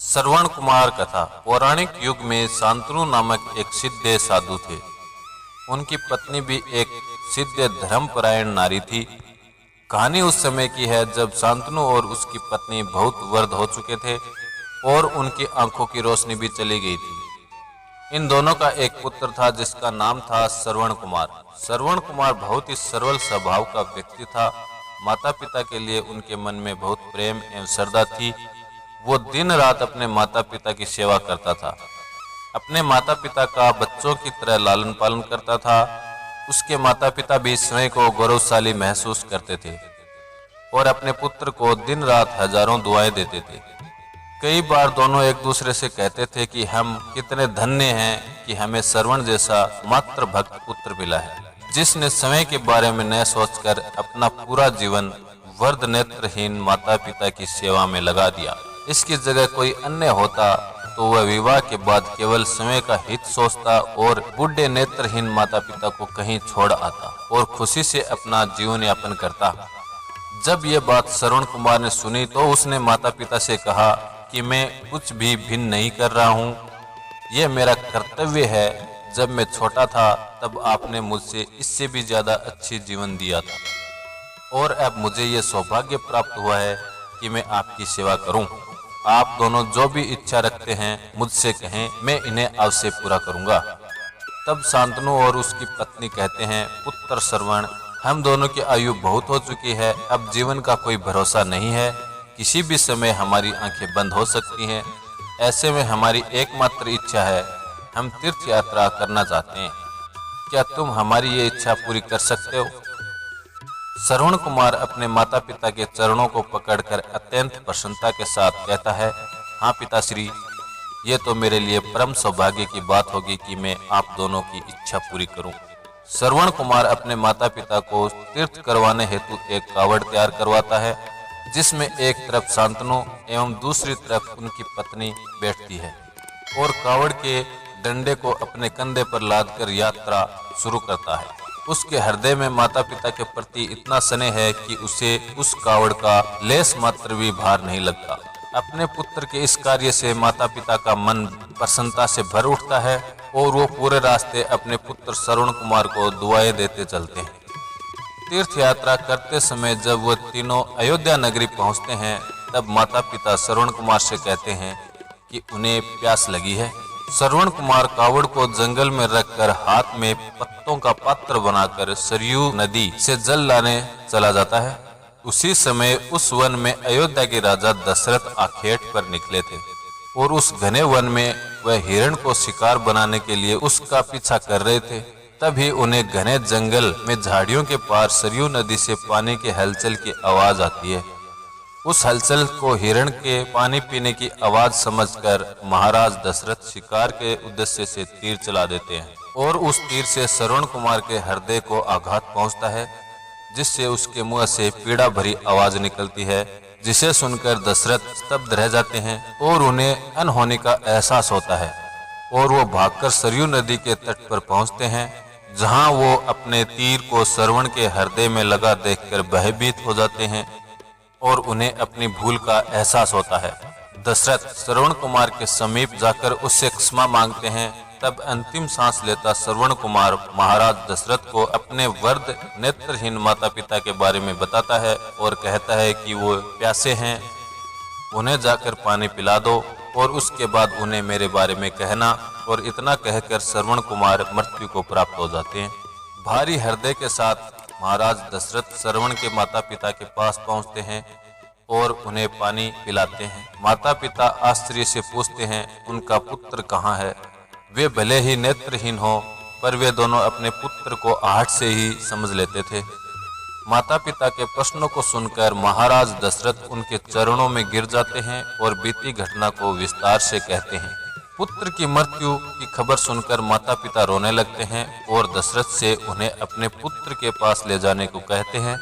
श्रवण कुमार कथा। पौराणिक युग में शांतनु नामक एक सिद्ध साधु थे। उनकी पत्नी भी एक सिद्ध धर्मपरायण नारी थी। कहानी उस समय की है जब शांतनु और उसकी पत्नी बहुत वृद्ध हो चुके थे और उनकी आंखों की रोशनी भी चली गई थी। इन दोनों का एक पुत्र था जिसका नाम था श्रवण कुमार। श्रवण कुमार बहुत ही सरल स्वभाव का व्यक्ति था। माता पिता के लिए उनके मन में बहुत प्रेम एवं श्रद्धा थी। वो दिन रात अपने माता पिता की सेवा करता था। अपने माता पिता का बच्चों की तरह लालन पालन करता था। उसके माता पिता भी स्वयं को गौरवशाली महसूस करते थे और अपने पुत्र को दिन रात हजारों दुआएं देते थे। कई बार दोनों एक दूसरे से कहते थे कि हम कितने धन्य हैं कि हमें श्रवण जैसा मात्र भक्त पुत्र मिला है, जिसने समय के बारे में न सोचकर अपना पूरा जीवन वृद्ध नेत्रहीन माता पिता की सेवा में लगा दिया। इसकी जगह कोई अन्य होता तो वह विवाह के बाद केवल समय का हित सोचता और बूढ़े नेत्रहीन माता पिता को कहीं छोड़ आता और खुशी से अपना जीवन यापन करता। जब ये बात श्रवण कुमार ने सुनी तो उसने माता पिता से कहा कि मैं कुछ भी भिन्न नहीं कर रहा हूँ, यह मेरा कर्तव्य है। जब मैं छोटा था तब आपने मुझसे इससे भी ज्यादा अच्छी जीवन दिया था और अब मुझे ये सौभाग्य प्राप्त हुआ है कि मैं आपकी सेवा करूं। आप दोनों जो भी इच्छा रखते हैं मुझसे कहें, मैं इन्हें अवश्य पूरा करूंगा। तब शांतनु और उसकी पत्नी कहते हैं, पुत्र श्रवण, हम दोनों की आयु बहुत हो चुकी है, अब जीवन का कोई भरोसा नहीं है। किसी भी समय हमारी आंखें बंद हो सकती हैं। ऐसे में हमारी एकमात्र इच्छा है, हम तीर्थ यात्रा करना चाहते हैं। क्या तुम हमारी ये इच्छा पूरी कर सकते हो? श्रवण कुमार अपने माता पिता के चरणों को पकड़कर अत्यंत प्रसन्नता के साथ कहता है, हाँ पिताश्री, ये तो मेरे लिए परम सौभाग्य की बात होगी कि मैं आप दोनों की इच्छा पूरी करूं। श्रवण कुमार अपने माता पिता को तीर्थ करवाने हेतु एक कावड़ तैयार करवाता है, जिसमें एक तरफ शांतनु एवं दूसरी तरफ उनकी पत्नी बैठती है और कावड़ के डंडे को अपने कंधे पर लादकर यात्रा शुरू करता है। उसके हृदय में माता पिता के प्रति इतना स्नेह है कि उसे उस कावड़ का लेस मात्र भी भार नहीं लगता। अपने पुत्र के इस कार्य से माता पिता का मन प्रसन्नता से भर उठता है और वो पूरे रास्ते अपने पुत्र श्रवण कुमार को दुआएं देते चलते हैं। तीर्थ यात्रा करते समय जब वो तीनों अयोध्या नगरी पहुंचते हैं तब माता पिता श्रवण कुमार से कहते हैं कि उन्हें प्यास लगी है। श्रवण कुमार कावड़ को जंगल में रखकर हाथ में पत्तों का पात्र बनाकर सरयू नदी से जल लाने चला जाता है। उसी समय उस वन में अयोध्या के राजा दशरथ आखेट पर निकले थे और उस घने वन में वह हिरण को शिकार बनाने के लिए उसका पीछा कर रहे थे। तभी उन्हें घने जंगल में झाड़ियों के पार सरयू नदी से पानी के हलचल की आवाज आती है। उस हलचल को हिरण के पानी पीने की आवाज समझकर महाराज दशरथ शिकार के उद्देश्य से तीर चला देते हैं और उस तीर से श्रवण कुमार के हृदय को आघात पहुंचता है, जिससे उसके मुंह से पीड़ा भरी आवाज निकलती है, जिसे सुनकर दशरथ स्तब्ध रह जाते हैं और उन्हें अनहोनी का एहसास होता है और वो भागकर सरयू नदी के तट पर पहुंचते हैं, जहां वो अपने तीर को श्रवण के हृदय में लगा देखकर भयभीत हो जाते हैं और उन्हें अपनी भूल का एहसास होता है। दशरथ श्रवण कुमार के समीप जाकर उससे क्षमा मांगते हैं। तब अंतिम सांस लेता श्रवण कुमार महाराज दशरथ को अपने वृद्ध नेत्रहीन माता पिता के बारे में बताता है और कहता है कि वो प्यासे हैं, उन्हें जाकर पानी पिला दो और उसके बाद उन्हें मेरे बारे में कहना। और इतना कहकर श्रवण कुमार मृत्यु को प्राप्त हो जाते हैं। भारी हृदय के साथ महाराज दशरथ श्रवण के माता पिता के पास पहुंचते हैं और उन्हें पानी पिलाते हैं। माता पिता आश्चर्य से पूछते हैं, उनका पुत्र कहाँ है? वे भले ही नेत्रहीन हो पर वे दोनों अपने पुत्र को आहट से ही समझ लेते थे। माता पिता के प्रश्नों को सुनकर महाराज दशरथ उनके चरणों में गिर जाते हैं और बीती घटना को विस्तार से कहते हैं। पुत्र की मृत्यु की खबर सुनकर माता पिता रोने लगते हैं और दशरथ से उन्हें अपने पुत्र के पास ले जाने को कहते हैं।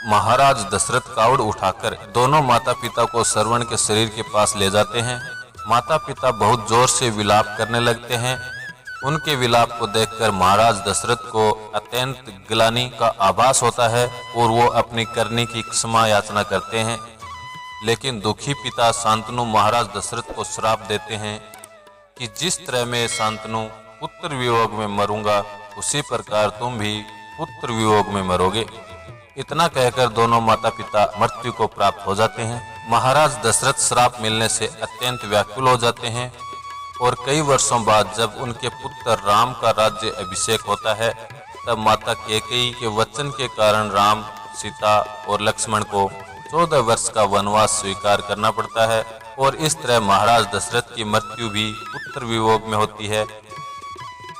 महाराज दशरथ कावड़ उठाकर दोनों माता पिता को श्रवण के शरीर के पास ले जाते हैं। माता पिता बहुत जोर से विलाप करने लगते हैं। उनके विलाप को देखकर महाराज दशरथ को अत्यंत ग्लानि का आभास होता है और वो अपनी करनी की क्षमा याचना करते हैं। लेकिन दुखी पिता शांतनु महाराज दशरथ को श्राप देते हैं कि जिस तरह मैं शांतनु पुत्र वियोग में मरूंगा, उसी प्रकार तुम भी पुत्र वियोग में मरोगे। इतना कहकर दोनों माता पिता मृत्यु को प्राप्त हो जाते हैं। महाराज दशरथ श्राप मिलने से अत्यंत व्याकुल हो जाते हैं और कई वर्षों बाद जब उनके पुत्र राम का राज्य अभिषेक होता है, तब माता कैकेयी के वचन के कारण राम, सीता और लक्ष्मण को 14 वर्ष का वनवास स्वीकार करना पड़ता है और इस तरह महाराज दशरथ की मृत्यु भी पुत्र वियोग में होती है।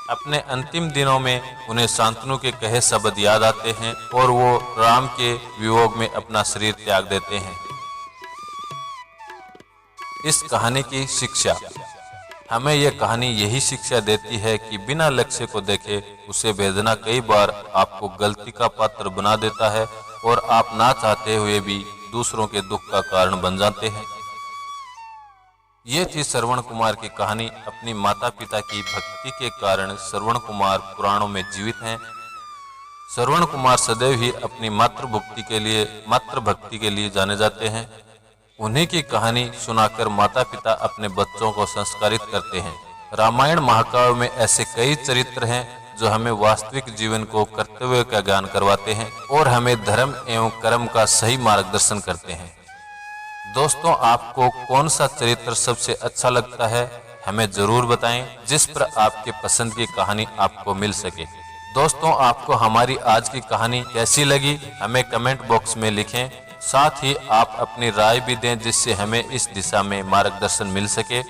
अपने अंतिम दिनों में उन्हें शांतनु के कहे शब्द याद आते हैं और वो राम के वियोग में अपना शरीर त्याग देते हैं। इस कहानी की शिक्षा, हमें यह कहानी यही शिक्षा देती है कि बिना लक्ष्य को देखे उसे भेजना कई बार आपको गलती का पात्र बना देता है और आप ना चाहते हुए भी दूसरों के दुख का कारण बन जाते हैं। ये थी श्रवण कुमार की कहानी। अपनी माता पिता की भक्ति के कारण श्रवण कुमार पुराणों में जीवित हैं। श्रवण कुमार सदैव ही अपनी मातृ भक्ति के लिए जाने जाते हैं। उन्हीं की कहानी सुनाकर माता पिता अपने बच्चों को संस्कारित करते हैं। रामायण महाकाव्य में ऐसे कई चरित्र हैं जो हमें वास्तविक जीवन को कर्तव्य का ज्ञान करवाते हैं और हमें धर्म एवं कर्म का सही मार्गदर्शन करते हैं। दोस्तों, आपको कौन सा चरित्र सबसे अच्छा लगता है, हमें जरूर बताएं, जिस पर आपके पसंद की कहानी आपको मिल सके। दोस्तों, आपको हमारी आज की कहानी कैसी लगी, हमें कमेंट बॉक्स में लिखें। साथ ही आप अपनी राय भी दें, जिससे हमें इस दिशा में मार्गदर्शन मिल सके।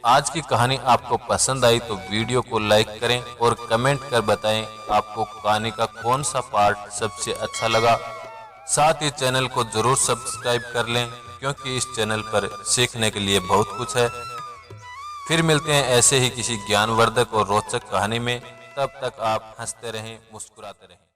आज की कहानी आपको पसंद आई तो वीडियो को लाइक करें और कमेंट कर बताएं आपको कहानी का कौन सा पार्ट सबसे अच्छा लगा। साथ ही चैनल को जरूर सब्सक्राइब कर लें, क्योंकि इस चैनल पर सीखने के लिए बहुत कुछ है। फिर मिलते हैं ऐसे ही किसी ज्ञानवर्धक और रोचक कहानी में। तब तक आप हंसते रहें, मुस्कुराते रहें।